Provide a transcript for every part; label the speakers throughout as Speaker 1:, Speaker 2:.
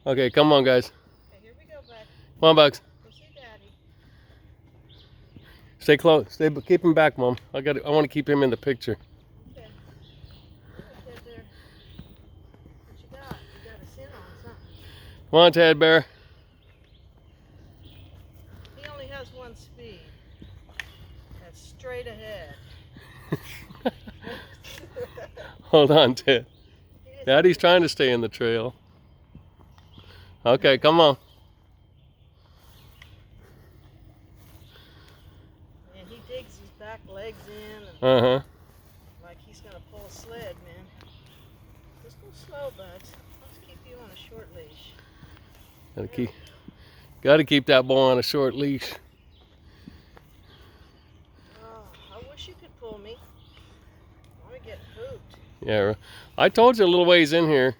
Speaker 1: Okay, come on, guys.
Speaker 2: Okay, here we go, bud.
Speaker 1: Come on, Bugs.
Speaker 2: Go see Daddy.
Speaker 1: Stay close. Keep him back, Mom. I want to keep him in the picture.
Speaker 2: Okay. Look at there. What you got? You got a sin on something.
Speaker 1: Come on, Ted Bear.
Speaker 2: He only has one speed. That's straight ahead.
Speaker 1: Hold on, Ted. Daddy's trying to stay in the trail. Okay, come on.
Speaker 2: And he digs his back legs in and like he's gonna pull a sled, man. Just go slow, buds. Let's keep you on a short leash.
Speaker 1: Gotta keep that boy on a short leash.
Speaker 2: Oh, I wish you could pull me. I want to get pooped.
Speaker 1: Yeah, I told you a little ways in here.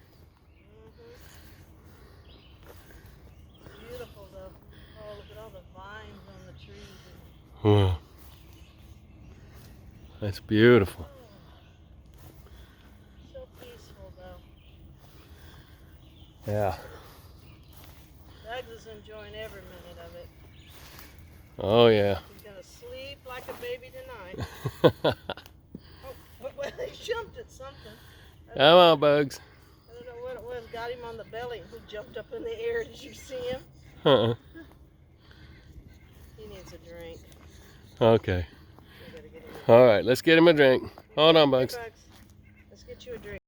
Speaker 2: Beautiful though. Oh, look at all the vines on the trees.
Speaker 1: Wow. That's beautiful.
Speaker 2: So peaceful though.
Speaker 1: Yeah.
Speaker 2: Doug is enjoying every minute of it.
Speaker 1: Oh yeah.
Speaker 2: He's gonna sleep like a baby tonight. Oh, well, he jumped at something.
Speaker 1: Come on, Bugs.
Speaker 2: I don't know what it was. Got him on the belly. He jumped up in the air. Did you see him? He needs a drink.
Speaker 1: Okay.
Speaker 2: We gotta get him
Speaker 1: All right, let's get him a drink. Hold on, Bugs.
Speaker 2: Hey, Bugs. Let's get you a drink.